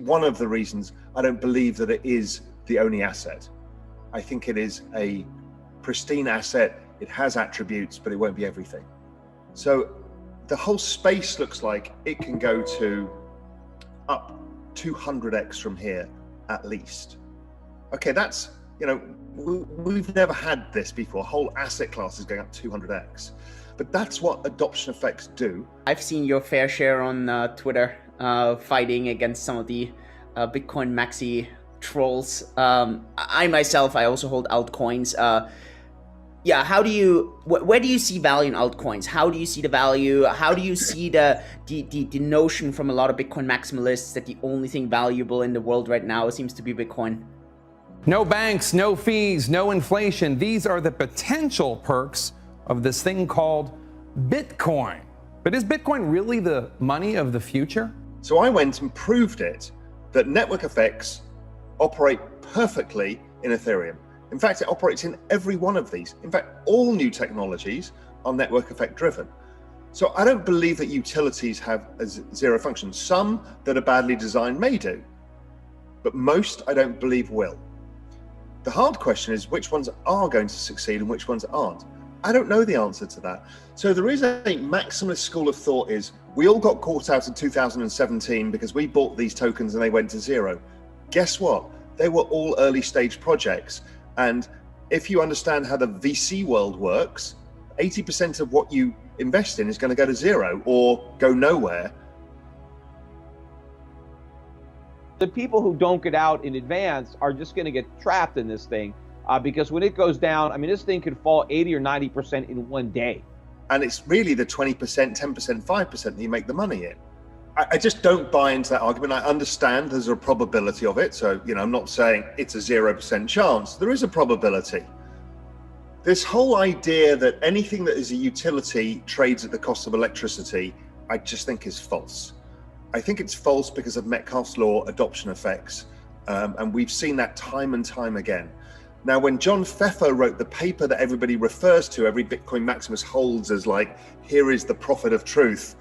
one of the reasons I don't believe that it is the only asset. I think it is a pristine asset. It has attributes, but it won't be everything. So the whole space looks like it can go to up 200x from here at least. Okay, that's, we've never had this before. Whole asset class is going up 200x. But that's what adoption effects do. I've seen your fair share on Twitter fighting against some of the Bitcoin maxi trolls. I myself, I also hold altcoins. Yeah, where do you see value in altcoins? How do you see the value? How do you see the notion from a lot of Bitcoin maximalists that the only thing valuable in the world right now seems to be Bitcoin? No banks, no fees, no inflation. These are the potential perks of this thing called Bitcoin. But is Bitcoin really the money of the future? So I went and proved it, that network effects operate perfectly in Ethereum. In fact, it operates in every one of these. In fact, all new technologies are network effect driven. So I don't believe that utilities have a zero function. Some that are badly designed may do, but most I don't believe will. The hard question is which ones are going to succeed and which ones aren't. I don't know the answer to that. So the reason I think maximalist school of thought is we all got caught out in 2017 because we bought these tokens and they went to zero. Guess what? They were all early stage projects. And if you understand how the VC world works, 80% of what you invest in is going to go to zero or go nowhere. The people who don't get out in advance are just going to get trapped in this thing because when it goes down, I mean, this thing could fall 80 or 90% in one day. And it's really the 20%, 10%, 5% that you make the money in. I just don't buy into that argument. I understand there's a probability of it. So, I'm not saying it's a 0% chance. There is a probability. This whole idea that anything that is a utility trades at the cost of electricity, I just think is false. I think it's false because of Metcalfe's law adoption effects. And we've seen that time and time again. Now, when John Pfeffer wrote the paper that everybody refers to, every Bitcoin Maximus holds as like, here is the prophet of truth,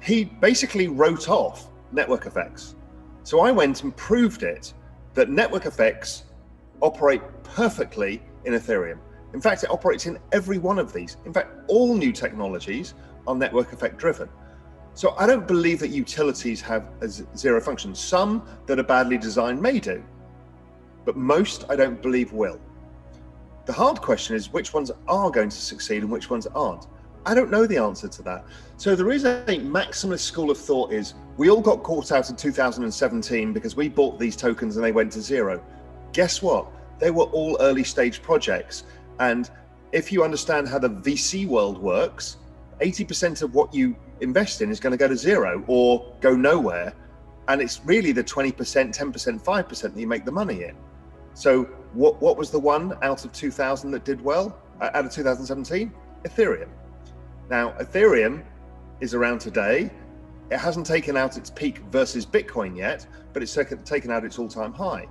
he basically wrote off network effects. So I went and proved it, that network effects operate perfectly in Ethereum. In fact, it operates in every one of these. In fact, all new technologies are network effect driven. So I don't believe that utilities have a zero function. Some that are badly designed may do, but most I don't believe will. The hard question is which ones are going to succeed and which ones aren't. I don't know the answer to that. So the reason I think maximalist school of thought is we all got caught out in 2017 because we bought these tokens and they went to zero. Guess what? They were all early stage projects. And if you understand how the VC world works, 80% of what you invest in is going to go to zero or go nowhere. And it's really the 20%, 10%, 5% that you make the money in. So what was the one out of 2000 that did well, out of 2017? Ethereum. Now, Ethereum is around today. It hasn't taken out its peak versus Bitcoin yet, but it's taken out its all-time high.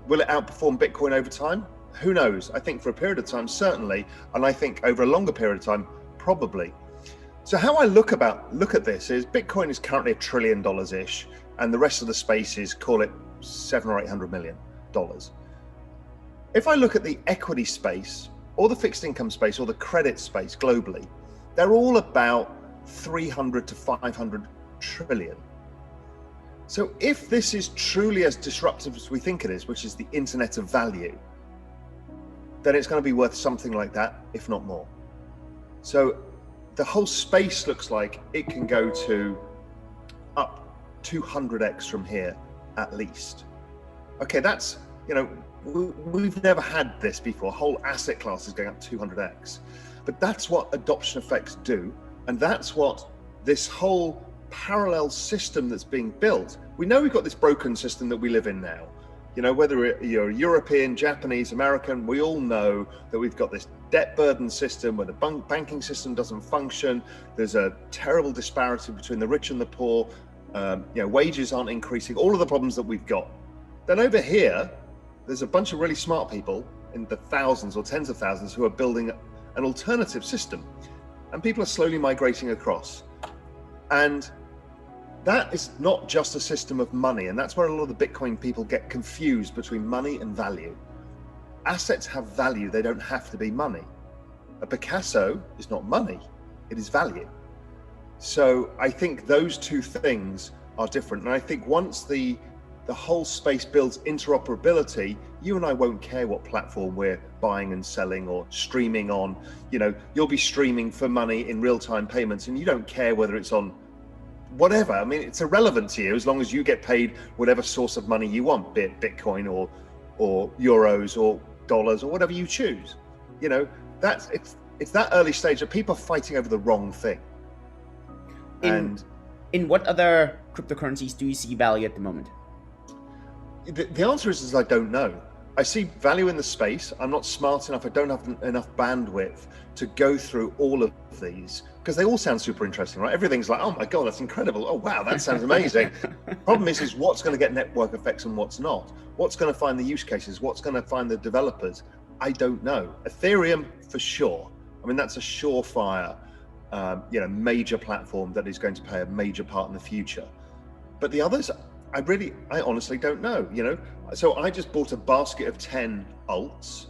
Will it outperform Bitcoin over time? Who knows? I think for a period of time, certainly. And I think over a longer period of time, probably. So how I look at this is Bitcoin is currently $1 trillion-ish, and the rest of the space is, call it $700 or $800 million. If I look at the equity space, or the fixed income space, or the credit space globally, they're all about 300 to 500 trillion. So if this is truly as disruptive as we think it is, which is the internet of value, then it's going to be worth something like that, if not more. So the whole space looks like it can go to up 200x from here at least. Okay, that's, we've never had this before. Whole asset class is going up 200x. But that's what adoption effects do. And that's what this whole parallel system that's being built. We know we've got this broken system that we live in now. Whether you're European, Japanese, American, we all know that we've got this debt burden system where the banking system doesn't function. There's a terrible disparity between the rich and the poor. Wages aren't increasing, all of the problems that we've got. Then over here, there's a bunch of really smart people in the thousands or tens of thousands who are building an alternative system, and people are slowly migrating across. And that is not just a system of money, and that's where a lot of the Bitcoin people get confused between money and value. Assets have value, they don't have to be money. A Picasso is not money, it is value. So I think those two things are different. And I think once the whole space builds interoperability, you and I won't care what platform we're buying and selling or streaming on. You know, you'll be streaming for money in real-time payments, and you don't care whether it's on whatever. I mean, it's irrelevant to you as long as you get paid whatever source of money you want, be it Bitcoin or euros or dollars or whatever you choose. You know, it's that early stage that people are fighting over the wrong thing. In what other cryptocurrencies do you see value at the moment? The answer is I don't know. I see value in the space. I'm not smart enough. I don't have enough bandwidth to go through all of these because they all sound super interesting, right? Everything's like, oh my God, that's incredible. Oh, wow, that sounds amazing. Problem is what's going to get network effects and what's not? What's going to find the use cases? What's going to find the developers? I don't know. Ethereum, for sure. I mean, that's a surefire, major platform that is going to play a major part in the future. But the others, I honestly don't know, you know? So I just bought a basket of 10 alts.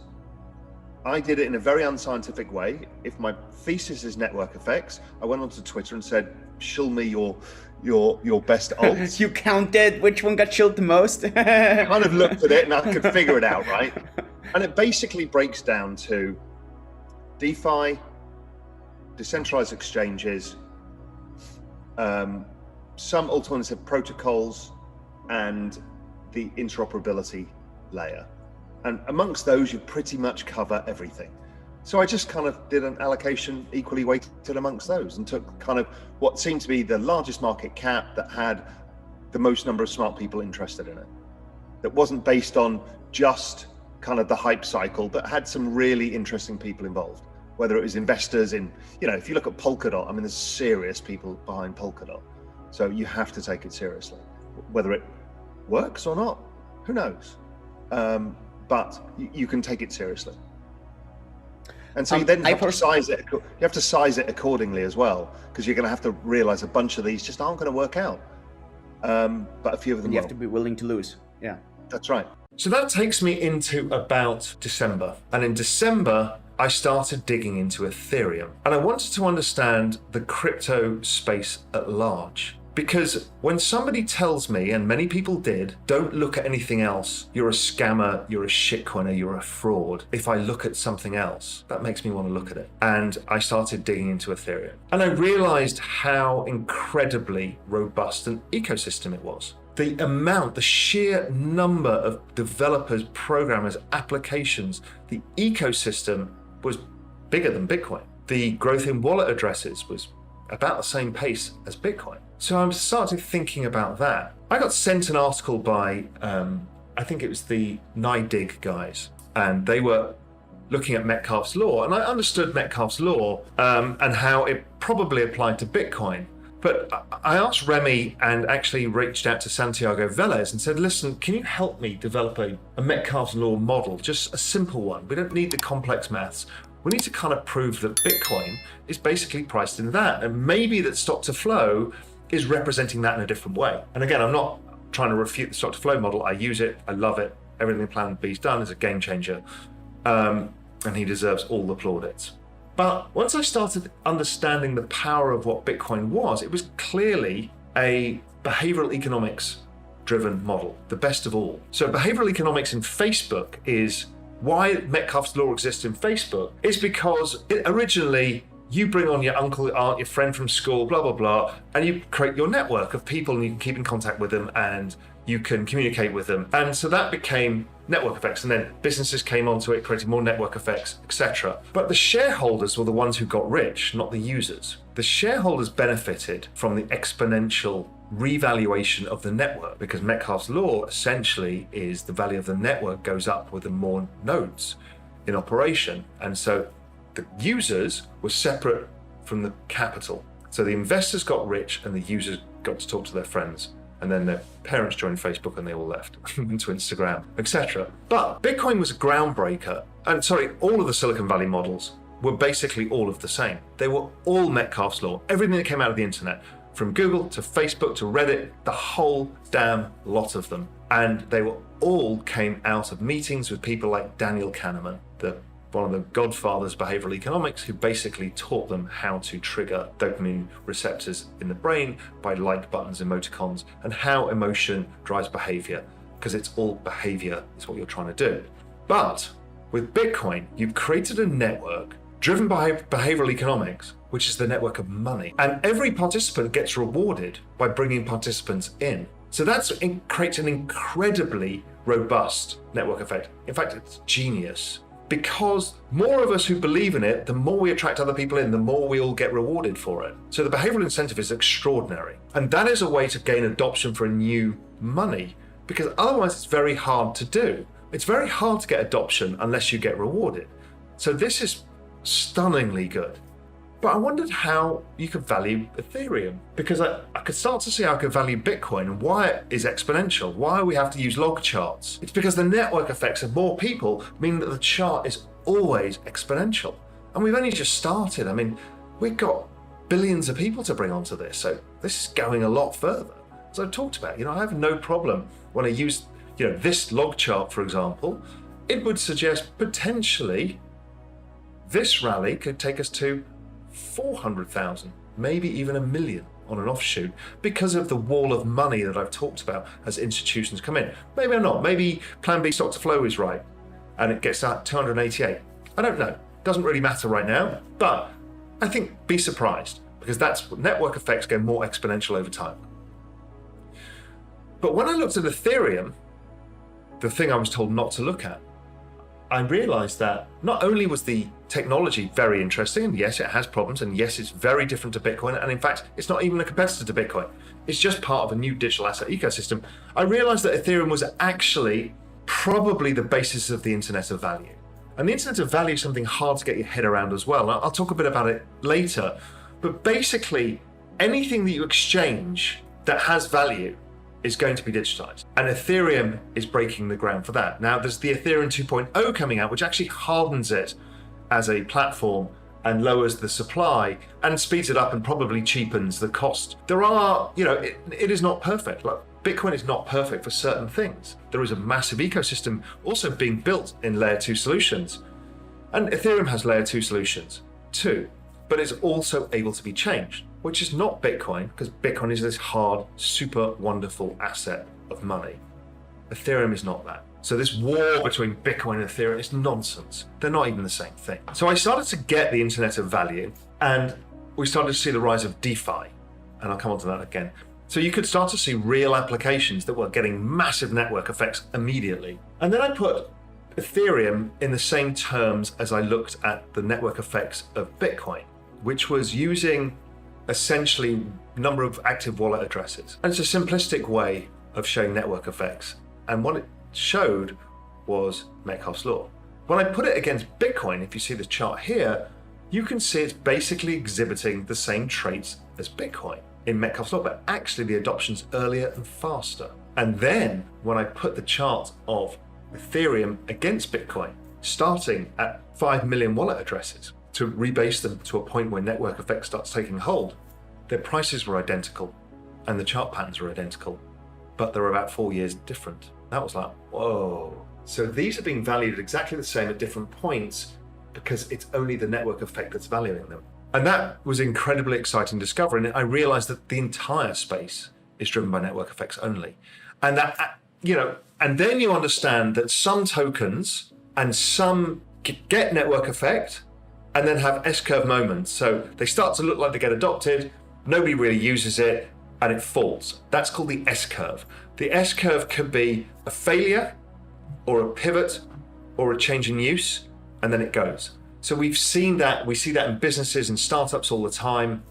I did it in a very unscientific way. If my thesis is network effects, I went onto Twitter and said, shill me your best alts. You counted which one got shilled the most? I kind of looked at it and I could figure it out, right? And it basically breaks down to DeFi, decentralized exchanges, some alternative protocols, and the interoperability layer. And amongst those, you pretty much cover everything. So I just kind of did an allocation equally weighted amongst those and took kind of what seemed to be the largest market cap that had the most number of smart people interested in it. That wasn't based on just kind of the hype cycle, but had some really interesting people involved. Whether it was investors in, if you look at Polkadot, I mean, there's serious people behind Polkadot. So you have to take it seriously. Whether it works or not, who knows? But you can take it seriously. And so you then have to size it. You have to size it accordingly as well, because you're going to have to realize a bunch of these just aren't going to work out. But a few of them you have to be willing to lose. Yeah, that's right. So that takes me into about December. And in December, I started digging into Ethereum. And I wanted to understand the crypto space at large. Because when somebody tells me, and many people did, don't look at anything else, you're a scammer, you're a shitcoiner, you're a fraud. If I look at something else, that makes me want to look at it. And I started digging into Ethereum. And I realized how incredibly robust an ecosystem it was. The sheer number of developers, programmers, applications, the ecosystem was bigger than Bitcoin. The growth in wallet addresses was about the same pace as Bitcoin. So I started thinking about that. I got sent an article by, I think it was the NIDIG guys, and they were looking at Metcalfe's law, and I understood Metcalfe's law and how it probably applied to Bitcoin. But I asked Remy and actually reached out to Santiago Velez and said, listen, can you help me develop a Metcalfe's law model, just a simple one? We don't need the complex maths. We need to kind of prove that Bitcoin is basically priced in that. And maybe that stock to flow is representing that in a different way. And again, I'm not trying to refute the stock to flow model. I use it, I love it. Everything Plan B's done is a game changer. And he deserves all the plaudits. But once I started understanding the power of what Bitcoin was, it was clearly a behavioral economics driven model, the best of all. So behavioral economics in Facebook is why Metcalfe's law exists in Facebook is because originally you bring on your uncle, your aunt, your friend from school, blah, blah, blah, and you create your network of people and you can keep in contact with them and you can communicate with them. And so that became network effects. And then businesses came onto it, created more network effects, etc. But the shareholders were the ones who got rich, not the users. The shareholders benefited from the exponential revaluation of the network because Metcalfe's law essentially is the value of the network goes up with the more nodes in operation. And so the users were separate from the capital. So the investors got rich and the users got to talk to their friends. And then their parents joined Facebook and they all left into Instagram, etc. But Bitcoin was a groundbreaker. And all of the Silicon Valley models were basically all of the same. They were all Metcalfe's law. Everything that came out of the internet from Google to Facebook to Reddit, the whole damn lot of them. And they all came out of meetings with people like Daniel Kahneman, one of the godfathers of behavioral economics, who basically taught them how to trigger dopamine receptors in the brain by like buttons, emoticons, and how emotion drives behavior, because it's all behavior is what you're trying to do. But with Bitcoin, you've created a network driven by behavioral economics, which is the network of money. And every participant gets rewarded by bringing participants in. So creates an incredibly robust network effect. In fact, it's genius. Because more of us who believe in it, the more we attract other people in, the more we all get rewarded for it. So the behavioral incentive is extraordinary. And that is a way to gain adoption for a new money, because otherwise it's very hard to do. It's very hard to get adoption unless you get rewarded. So this is stunningly good. But I wondered how you could value Ethereum, because I could start to see how I could value Bitcoin and why it is exponential, why we have to use log charts. It's because the network effects of more people mean that the chart is always exponential. And we've only just started. I mean, we've got billions of people to bring onto this. So this is going a lot further. As I've talked about, I have no problem when I use, this log chart, for example. It would suggest potentially this rally could take us to 400,000, maybe even 1 million on an offshoot, because of the wall of money that I've talked about as institutions come in. Maybe I'm not. Maybe Plan B stock to flow is right and it gets out 288. I don't know. Doesn't really matter right now, but I think be surprised, because that's what network effects go more exponential over time. But when I looked at Ethereum, the thing I was told not to look at, I realized that not only was the technology very interesting, and yes, it has problems, and yes, it's very different to Bitcoin, and in fact, it's not even a competitor to Bitcoin. It's just part of a new digital asset ecosystem. I realized that Ethereum was actually probably the basis of the Internet of Value. And the Internet of Value is something hard to get your head around as well. I'll talk a bit about it later, but basically, anything that you exchange that has value is going to be digitized. And Ethereum is breaking the ground for that. Now, there's the Ethereum 2.0 coming out, which actually hardens it as a platform and lowers the supply and speeds it up and probably cheapens the cost. There are, it is not perfect. Like, Bitcoin is not perfect for certain things. There is a massive ecosystem also being built in layer 2 solutions. And Ethereum has layer 2 solutions too, but it's also able to be changed, which is not Bitcoin, because Bitcoin is this hard, super wonderful asset of money. Ethereum is not that. So this war between Bitcoin and Ethereum is nonsense. They're not even the same thing. So I started to get the Internet of Value, and we started to see the rise of DeFi, and I'll come on to that again. So you could start to see real applications that were getting massive network effects immediately. And then I put Ethereum in the same terms as I looked at the network effects of Bitcoin, which was using essentially number of active wallet addresses. And it's a simplistic way of showing network effects. And what it showed was Metcalfe's law. When I put it against Bitcoin, if you see the chart here, you can see it's basically exhibiting the same traits as Bitcoin in Metcalfe's law, but actually the adoption's earlier and faster. And then when I put the chart of Ethereum against Bitcoin, starting at 5 million wallet addresses, to rebase them to a point where network effect starts taking hold, their prices were identical and the chart patterns were identical, but they're about 4 years different. That was like, whoa. So these are being valued exactly the same at different points because it's only the network effect that's valuing them. And that was incredibly exciting discovery. And I realized that the entire space is driven by network effects only. And that, and then you understand that some tokens and some get network effect and then have S-curve moments. So they start to look like they get adopted, nobody really uses it, and it falls. That's called the S-curve. The S-curve could be a failure or a pivot or a change in use, and then it goes. So we've seen that, we see that in businesses and startups all the time,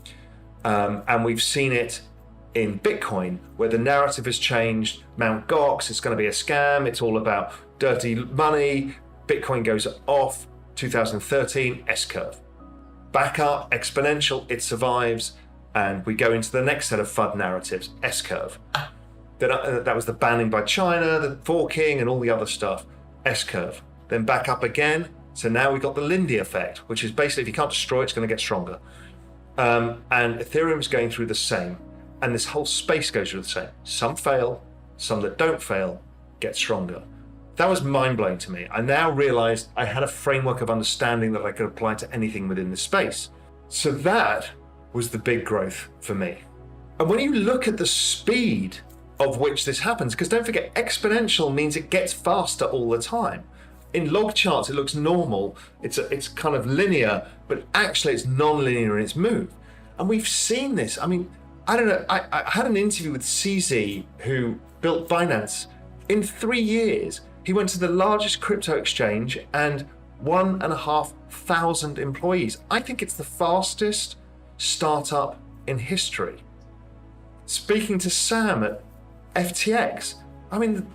and we've seen it in Bitcoin, where the narrative has changed. Mt. Gox, it's going to be a scam, it's all about dirty money. Bitcoin goes off, 2013, S-curve. Back up, exponential, it survives, and we go into the next set of FUD narratives, S-curve. That was the banning by China, the forking, and all the other stuff, S-curve. Then back up again, so now we've got the Lindy effect, which is basically if you can't destroy it, it's going to get stronger. And Ethereum is going through the same. and this whole space goes through the same. Some fail, some that don't fail get stronger. That was mind-blowing to me. I now realized I had a framework of understanding that I could apply to anything within the space. So that was the big growth for me. And when you look at the speed of which this happens, because don't forget, exponential means it gets faster all the time. In log charts, it looks normal. It's kind of linear, but actually it's non-linear in its move. And we've seen this. I mean, I don't know. I had an interview with CZ, who built Binance. In 3 years, he went to the largest crypto exchange and 1,500 employees. I think it's the fastest startup in history. Speaking to Sam at FTX, I mean,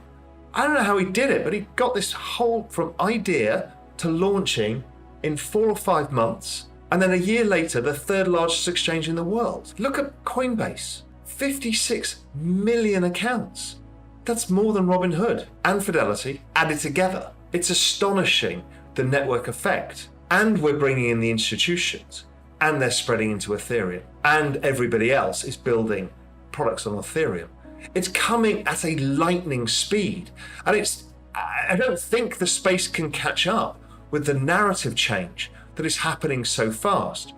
I don't know how he did it, but he got this whole from idea to launching in 4 or 5 months. And then a year later, the 3rd largest exchange in the world. Look at Coinbase, 56 million accounts. That's more than Robinhood and Fidelity added together. It's astonishing, the network effect. And we're bringing in the institutions, and they're spreading into Ethereum, and everybody else is building products on Ethereum. It's coming at a lightning speed, and I don't think the space can catch up with the narrative change that is happening so fast.